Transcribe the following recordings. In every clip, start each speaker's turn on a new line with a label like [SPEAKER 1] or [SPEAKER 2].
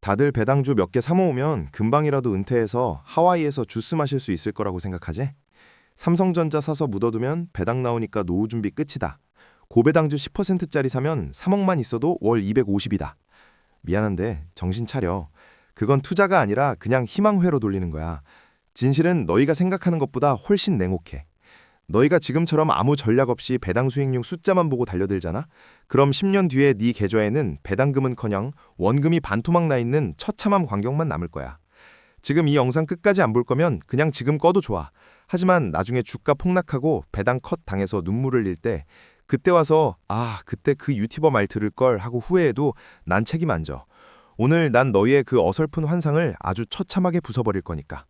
[SPEAKER 1] 다들 배당주 몇 개 사 모으면 금방이라도 은퇴해서 하와이에서 주스 마실 수 있을 거라고 생각하지? 삼성전자 사서 묻어두면 배당 나오니까 노후 준비 끝이다. 고배당주 10%짜리 사면 3억만 있어도 월 250이다. 미안한데 정신 차려. 그건 투자가 아니라 그냥 희망회로 돌리는 거야. 진실은 너희가 생각하는 것보다 훨씬 냉혹해. 너희가 지금처럼 아무 전략 없이 배당 수익률 숫자만 보고 달려들잖아? 그럼 10년 뒤에 네 계좌에는 배당금은커녕 원금이 반토막 나 있는 처참한 광경만 남을 거야. 지금 이 영상 끝까지 안 볼 거면 그냥 지금 꺼도 좋아. 하지만 나중에 주가 폭락하고 배당 컷 당해서 눈물을 흘릴 때 그때 와서 그때 그 유튜버 말 들을 걸 하고 후회해도 난 책임 안 져. 오늘 난 너희의 그 어설픈 환상을 아주 처참하게 부숴버릴 거니까.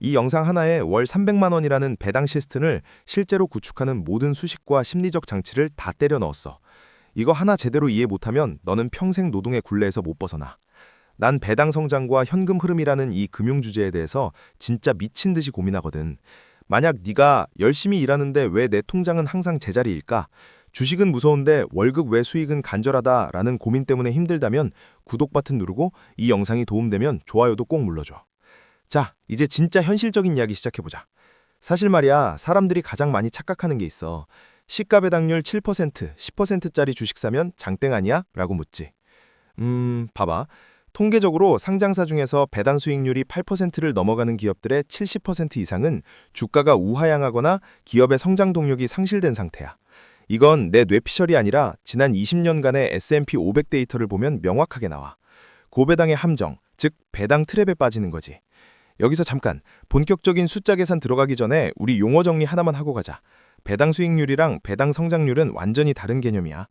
[SPEAKER 1] 이 영상 하나에 월 300만 원이라는 배당 시스템을 실제로 구축하는 모든 수식과 심리적 장치를 다 때려 넣었어. 이거 하나 제대로 이해 못하면 너는 평생 노동의 굴레에서 못 벗어나. 난 배당 성장과 현금 흐름이라는 이 금융 주제에 대해서 진짜 미친 듯이 고민하거든. 만약 네가 열심히 일하는데 왜 내 통장은 항상 제자리일까? 주식은 무서운데 월급 외 수익은 간절하다라는 고민 때문에 힘들다면 구독 버튼 누르고 이 영상이 도움되면 좋아요도 꼭 눌러줘. 자, 이제 진짜 현실적인 이야기 시작해보자. 사실 말이야, 사람들이 가장 많이 착각하는 게 있어. 시가 배당률 7%, 10%짜리 주식 사면 장땡 아니야? 라고 묻지. 봐봐. 통계적으로 상장사 중에서 배당 수익률이 8%를 넘어가는 기업들의 70% 이상은 주가가 우하향하거나 기업의 성장 동력이 상실된 상태야. 이건 내 뇌피셜이 아니라 지난 20년간의 S&P 500 데이터를 보면 명확하게 나와. 고배당의 함정, 즉 배당 트랩에 빠지는 거지. 여기서 잠깐 본격적인 숫자 계산 들어가기 전에 우리 용어 정리 하나만 하고 가자. 배당 수익률이랑 배당 성장률은 완전히 다른 개념이야.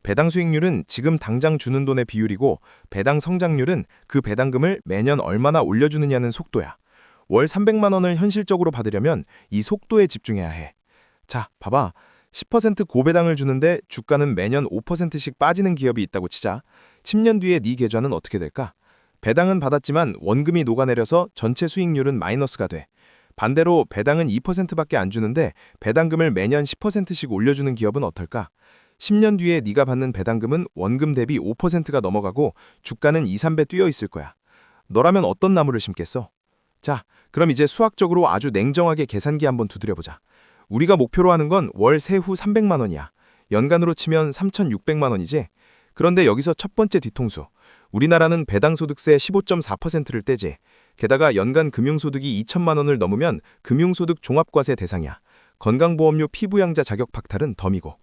[SPEAKER 1] 배당 수익률은 지금 당장 주는 돈의 비율이고 배당 성장률은 그 배당금을 매년 얼마나 올려주느냐는 속도야. 월 300만 원을 현실적으로 받으려면 이 속도에 집중해야 해. 자, 봐봐. 10% 고배당을 주는데 주가는 매년 5%씩 빠지는 기업이 있다고 치자. 10년 뒤에 네 계좌는 어떻게 될까? 배당은 받았지만 원금이 녹아내려서 전체 수익률은 마이너스가 돼. 반대로 배당은 2%밖에 안 주는데 배당금을 매년 10%씩 올려주는 기업은 어떨까? 10년 뒤에 네가 받는 배당금은 원금 대비 5%가 넘어가고 주가는 2, 3배 뛰어 있을 거야. 너라면 어떤 나무를 심겠어? 자, 그럼 이제 수학적으로 아주 냉정하게 계산기 한번 두드려보자. 우리가 목표로 하는 건 월 세후 300만 원이야. 연간으로 치면 3,600만 원이지? 그런데 여기서 첫 번째 뒤통수. 우리나라는 배당소득세 15.4%를 떼지. 게다가 연간 금융소득이 2천만 원을 넘으면 금융소득 종합과세 대상이야. 건강보험료 피부양자 자격 박탈은 덤이고.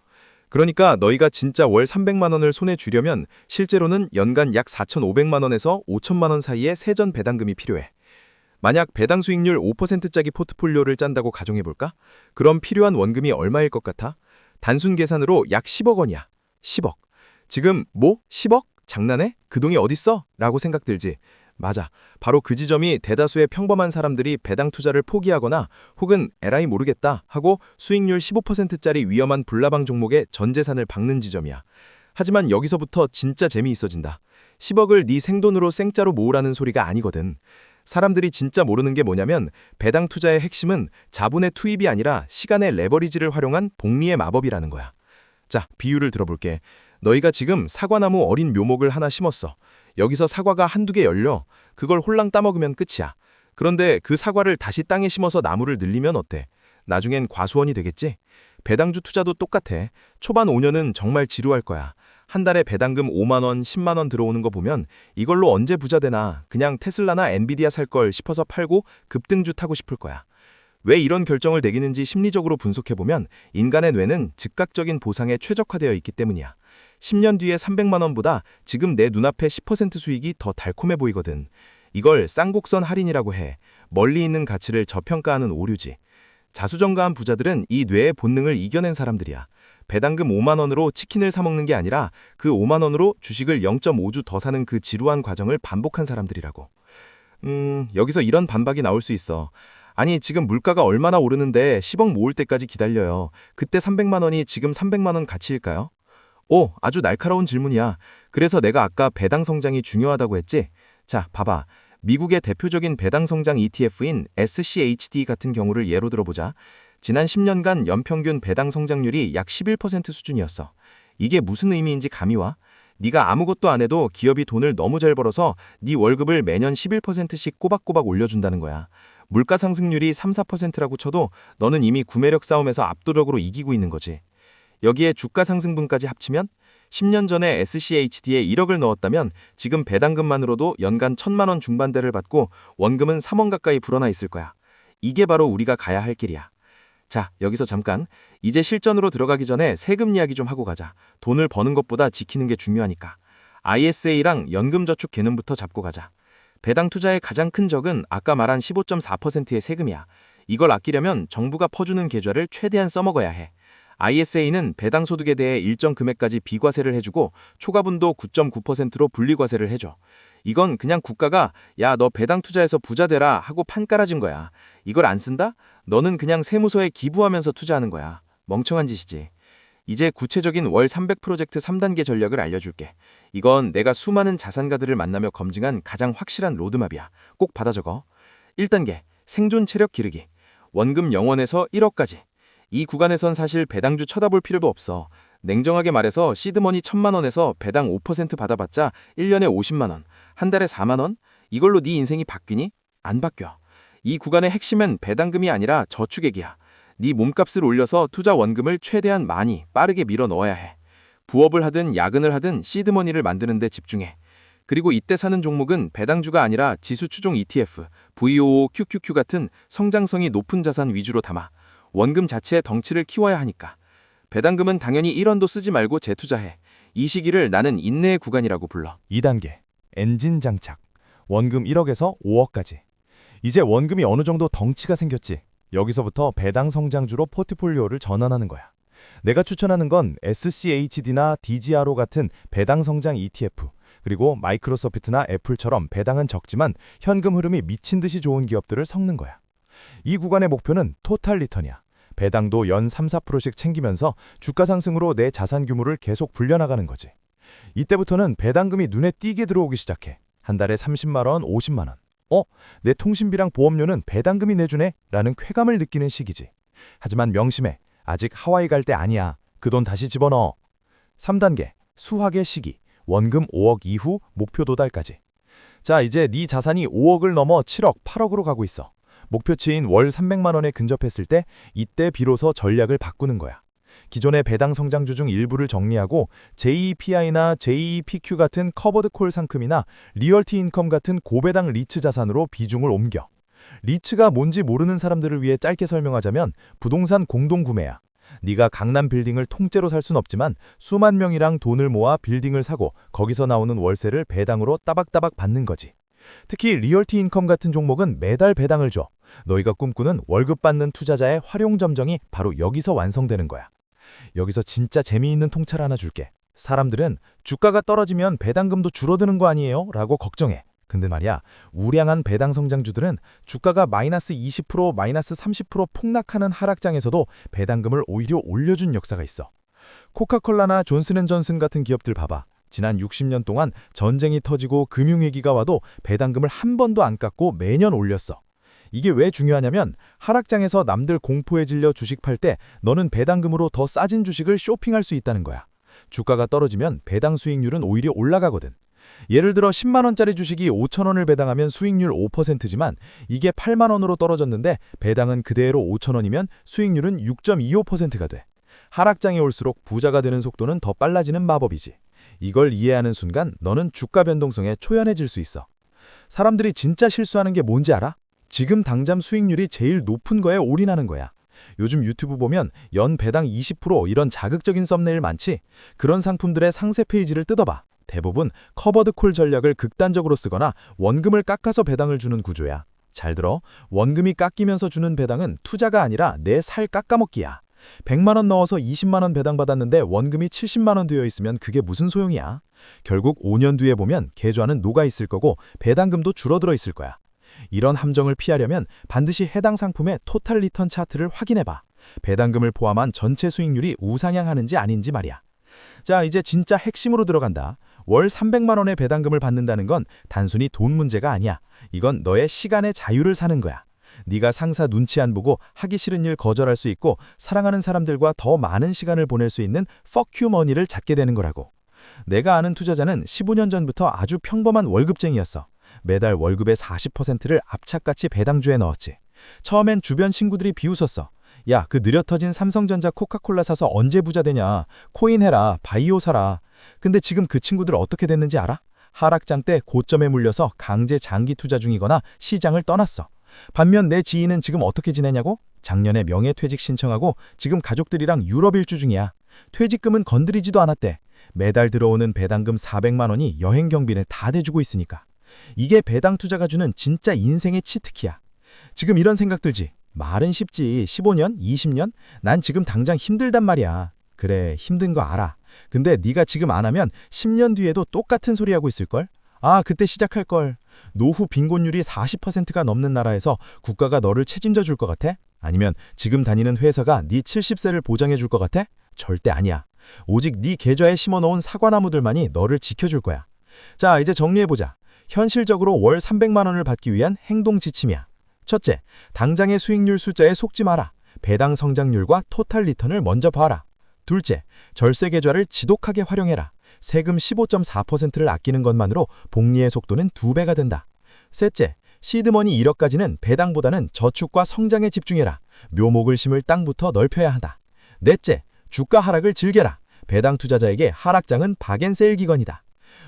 [SPEAKER 1] 그러니까 너희가 진짜 월 300만 원을 손에 쥐려면 실제로는 연간 약 4,500만 원에서 5천만 원 사이의 세전 배당금이 필요해. 만약 배당 수익률 5%짜리 포트폴리오를 짠다고 가정해볼까? 그럼 필요한 원금이 얼마일 것 같아? 단순 계산으로 약 10억 원이야. 10억. 지금 뭐? 10억? 장난해? 그 돈이 어딨어? 라고 생각 들지. 맞아. 바로 그 지점이 대다수의 평범한 사람들이 배당 투자를 포기하거나 혹은 에라이 모르겠다 하고 수익률 15%짜리 위험한 불나방 종목에 전 재산을 박는 지점이야. 하지만 여기서부터 진짜 재미있어진다. 10억을 네 생돈으로 생짜로 모으라는 소리가 아니거든. 사람들이 진짜 모르는 게 뭐냐면 배당 투자의 핵심은 자본의 투입이 아니라 시간의 레버리지를 활용한 복리의 마법이라는 거야. 자, 비유를 들어볼게. 너희가 지금 사과나무 어린 묘목을 하나 심었어. 여기서 사과가 한두 개 열려. 그걸 홀랑 따먹으면 끝이야. 그런데 그 사과를 다시 땅에 심어서 나무를 늘리면 어때? 나중엔 과수원이 되겠지? 배당주 투자도 똑같아. 초반 5년은 정말 지루할 거야. 한 달에 배당금 5만 원, 10만 원 들어오는 거 보면 이걸로 언제 부자 되나 그냥 테슬라나 엔비디아 살 걸 싶어서 팔고 급등주 타고 싶을 거야. 왜 이런 결정을 내리는지 심리적으로 분석해보면 인간의 뇌는 즉각적인 보상에 최적화되어 있기 때문이야. 10년 뒤에 300만 원보다 지금 내 눈앞에 10% 수익이 더 달콤해 보이거든. 이걸 쌍곡선 할인이라고 해. 멀리 있는 가치를 저평가하는 오류지. 자수정가한 부자들은 이 뇌의 본능을 이겨낸 사람들이야. 배당금 5만 원으로 치킨을 사 먹는 게 아니라 그 5만 원으로 주식을 0.5주 더 사는 그 지루한 과정을 반복한 사람들이라고. 여기서 이런 반박이 나올 수 있어. 아니, 지금 물가가 얼마나 오르는데 10억 모을 때까지 기다려요. 그때 300만 원이 지금 300만 원 가치일까요? 오, 아주 날카로운 질문이야. 그래서 내가 아까 배당 성장이 중요하다고 했지? 자, 봐봐. 미국의 대표적인 배당 성장 ETF인 SCHD 같은 경우를 예로 들어보자. 지난 10년간 연평균 배당 성장률이 약 11% 수준이었어. 이게 무슨 의미인지 감이 와?
[SPEAKER 2] 네가 아무것도 안 해도 기업이 돈을 너무 잘 벌어서 네 월급을 매년 11%씩 꼬박꼬박 올려준다는 거야. 물가 상승률이 3, 4%라고 쳐도 너는 이미 구매력 싸움에서 압도적으로 이기고 있는 거지. 여기에 주가 상승분까지 합치면 10년 전에 SCHD에 1억을 넣었다면 지금 배당금만으로도 연간 1,000만 원 중반대를 받고 원금은 3원 가까이 불어나 있을 거야. 이게 바로 우리가 가야 할 길이야. 자, 여기서 잠깐. 이제 실전으로 들어가기 전에 세금 이야기 좀 하고 가자. 돈을 버는 것보다 지키는 게 중요하니까. ISA랑 연금저축 개념부터 잡고 가자. 배당 투자의 가장 큰 적은 아까 말한 15.4%의 세금이야. 이걸 아끼려면 정부가 퍼주는 계좌를 최대한 써먹어야 해. ISA는 배당 소득에 대해 일정 금액까지 비과세를 해주고 초과분도 9.9%로 분리과세를 해줘. 이건 그냥 국가가 야, 너 배당 투자해서 부자 되라 하고 판 깔아준 거야. 이걸 안 쓴다? 너는 그냥 세무서에 기부하면서 투자하는 거야. 멍청한 짓이지. 이제 구체적인 월 300 프로젝트 3단계 전략을 알려줄게. 이건 내가 수많은 자산가들을 만나며 검증한 가장 확실한 로드맵이야. 꼭 받아 적어. 1단계, 생존 체력 기르기. 원금 0원에서 1억까지. 이 구간에선 사실 배당주 쳐다볼 필요도 없어. 냉정하게 말해서 시드머니 1,000만 원에서 배당 5% 받아봤자 1년에 50만 원, 한 달에 4만 원? 이걸로 네 인생이 바뀌니? 안 바뀌어. 이 구간의 핵심은 배당금이 아니라 저축액이야. 네 몸값을 올려서 투자 원금을 최대한 많이 빠르게 밀어 넣어야 해. 부업을 하든 야근을 하든 시드머니를 만드는 데 집중해. 그리고 이때 사는 종목은 배당주가 아니라 지수 추종 ETF, VOO, QQQ 같은 성장성이 높은 자산 위주로 담아. 원금 자체의 덩치를 키워야 하니까. 배당금은 당연히 1원도 쓰지 말고 재투자해. 이 시기를 나는 인내의 구간이라고 불러.
[SPEAKER 3] 2단계, 엔진 장착. 원금 1억에서 5억까지. 이제 원금이 어느 정도 덩치가 생겼지. 여기서부터 배당 성장주로 포트폴리오를 전환하는 거야. 내가 추천하는 건 SCHD나 DGRO 같은 배당 성장 ETF, 그리고 마이크로소프트나 애플처럼 배당은 적지만 현금 흐름이 미친 듯이 좋은 기업들을 섞는 거야. 이 구간의 목표는 토탈 리턴이야. 배당도 연 3, 4%씩 챙기면서 주가 상승으로 내 자산 규모를 계속 불려나가는 거지. 이때부터는 배당금이 눈에 띄게 들어오기 시작해. 한 달에 30만 원, 50만 원. 내 통신비랑 보험료는 배당금이 내주네? 라는 쾌감을 느끼는 시기지. 하지만 명심해. 아직 하와이 갈 때 아니야. 그 돈 다시 집어넣어. 3단계, 수확의 시기. 원금 5억 이후 목표 도달까지. 자, 이제 네 자산이 5억을 넘어 7억, 8억으로 가고 있어. 목표치인 월 300만 원에 근접했을 때 이때 비로소 전략을 바꾸는 거야. 기존의 배당 성장주 중 일부를 정리하고 JEPI나 JEPQ 같은 커버드 콜 상품이나 리얼티 인컴 같은 고배당 리츠 자산으로 비중을 옮겨. 리츠가 뭔지 모르는 사람들을 위해 짧게 설명하자면 부동산 공동구매야. 네가 강남 빌딩을 통째로 살 순 없지만 수만 명이랑 돈을 모아 빌딩을 사고 거기서 나오는 월세를 배당으로 따박따박 받는 거지. 특히 리얼티 인컴 같은 종목은 매달 배당을 줘. 너희가 꿈꾸는 월급 받는 투자자의 활용 점정이 바로 여기서 완성되는 거야. 여기서 진짜 재미있는 통찰 하나 줄게. 사람들은 주가가 떨어지면 배당금도 줄어드는 거 아니에요? 라고 걱정해. 근데 말이야, 우량한 배당 성장주들은 주가가 마이너스 20%, 마이너스 30% 폭락하는 하락장에서도 배당금을 오히려 올려준 역사가 있어. 코카콜라나 존슨앤존슨 같은 기업들 봐봐. 지난 60년 동안 전쟁이 터지고 금융위기가 와도 배당금을 한 번도 안 깎고 매년 올렸어. 이게 왜 중요하냐면 하락장에서 남들 공포에 질려 주식 팔 때 너는 배당금으로 더 싸진 주식을 쇼핑할 수 있다는 거야. 주가가 떨어지면 배당 수익률은 오히려 올라가거든. 예를 들어 10만 원짜리 주식이 5천 원을 배당하면 수익률 5%지만 이게 8만 원으로 떨어졌는데 배당은 그대로 5천 원이면 수익률은 6.25%가 돼. 하락장에 올수록 부자가 되는 속도는 더 빨라지는 마법이지. 이걸 이해하는 순간 너는 주가 변동성에 초연해질 수 있어. 사람들이 진짜 실수하는 게 뭔지 알아? 지금 당장 수익률이 제일 높은 거에 올인하는 거야. 요즘 유튜브 보면 연 배당 20% 이런 자극적인 썸네일 많지? 그런 상품들의 상세 페이지를 뜯어봐. 대부분 커버드 콜 전략을 극단적으로 쓰거나 원금을 깎아서 배당을 주는 구조야. 잘 들어. 원금이 깎이면서 주는 배당은 투자가 아니라 내 살 깎아먹기야. 100만 원 넣어서 20만 원 배당받았는데 원금이 70만 원 되어 있으면 그게 무슨 소용이야? 결국 5년 뒤에 보면 계좌는 녹아 있을 거고 배당금도 줄어들어 있을 거야. 이런 함정을 피하려면 반드시 해당 상품의 토탈 리턴 차트를 확인해봐. 배당금을 포함한 전체 수익률이 우상향하는지 아닌지 말이야. 자, 이제 진짜 핵심으로 들어간다. 월 300만 원의 배당금을 받는다는 건 단순히 돈 문제가 아니야. 이건 너의 시간의 자유를 사는 거야. 네가 상사 눈치 안 보고 하기 싫은 일 거절할 수 있고 사랑하는 사람들과 더 많은 시간을 보낼 수 있는 fuck you money를 찾게 되는 거라고. 내가 아는 투자자는 15년 전부터 아주 평범한 월급쟁이였어. 매달 월급의 40%를 압착같이 배당주에 넣었지. 처음엔 주변 친구들이 비웃었어. 야, 그 느려 터진 삼성전자 코카콜라 사서 언제 부자 되냐. 코인 해라, 바이오 사라. 근데 지금 그 친구들 어떻게 됐는지 알아? 하락장 때 고점에 물려서 강제 장기 투자 중이거나 시장을 떠났어. 반면 내 지인은 지금 어떻게 지내냐고? 작년에 명예퇴직 신청하고 지금 가족들이랑 유럽 일주 중이야. 퇴직금은 건드리지도 않았대. 매달 들어오는 배당금 400만 원이 여행 경비를 다 대주고 있으니까. 이게 배당 투자가 주는 진짜 인생의 치트키야. 지금 이런 생각 들지? 말은 쉽지. 15년? 20년? 난 지금 당장 힘들단 말이야. 그래, 힘든 거 알아. 근데 네가 지금 안 하면 10년 뒤에도 똑같은 소리 하고 있을걸? 아, 그때 시작할걸. 노후 빈곤율이 40%가 넘는 나라에서 국가가 너를 책임져 줄 것 같아? 아니면 지금 다니는 회사가 네 70세를 보장해 줄 것 같아? 절대 아니야. 오직 네 계좌에 심어놓은 사과나무들만이 너를 지켜줄 거야. 자, 이제 정리해보자. 현실적으로 월 300만 원을 받기 위한 행동 지침이야. 첫째, 당장의 수익률 숫자에 속지 마라. 배당 성장률과 토탈 리턴을 먼저 봐라. 둘째, 절세 계좌를 지독하게 활용해라. 세금 15.4%를 아끼는 것만으로 복리의 속도는 2배가 된다. 셋째, 시드머니 1억까지는 배당보다는 저축과 성장에 집중해라. 묘목을 심을 땅부터 넓혀야 한다. 넷째, 주가 하락을 즐겨라. 배당 투자자에게 하락장은 박앤세일 기간이다.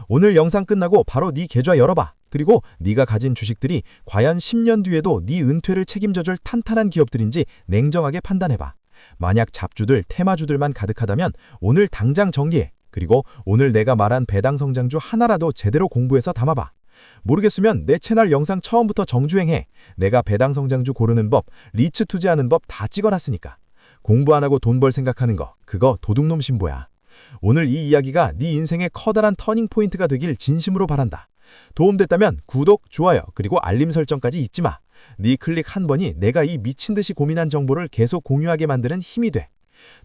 [SPEAKER 3] 오늘 영상 끝나고 바로 네 계좌 열어봐. 그리고 네가 가진 주식들이 과연 10년 뒤에도 네 은퇴를 책임져줄 탄탄한 기업들인지 냉정하게 판단해봐. 만약 잡주들, 테마주들만 가득하다면 오늘 당장 정리해. 그리고 오늘 내가 말한 배당 성장주 하나라도 제대로 공부해서 담아봐. 모르겠으면 내 채널 영상 처음부터 정주행해. 내가 배당 성장주 고르는 법, 리츠 투자하는 법 다 찍어놨으니까. 공부 안 하고 돈 벌 생각하는 거, 그거 도둑놈 신보야. 오늘 이 이야기가 네 인생의 커다란 터닝 포인트가 되길 진심으로 바란다. 도움됐다면 구독, 좋아요, 그리고 알림 설정까지 잊지 마. 네 클릭 한 번이 내가 이 미친 듯이 고민한 정보를 계속 공유하게 만드는 힘이 돼.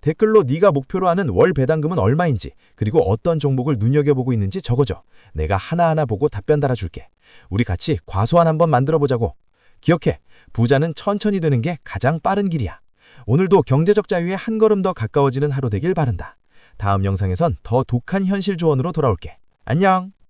[SPEAKER 3] 댓글로 네가 목표로 하는 월 배당금은 얼마인지, 그리고 어떤 종목을 눈여겨보고 있는지 적어줘. 내가 하나하나 보고 답변 달아줄게. 우리 같이 과소한 한번 만들어보자고. 기억해, 부자는 천천히 되는 게 가장 빠른 길이야. 오늘도 경제적 자유에 한 걸음 더 가까워지는 하루 되길 바란다. 다음 영상에선 더 독한 현실 조언으로 돌아올게. 안녕!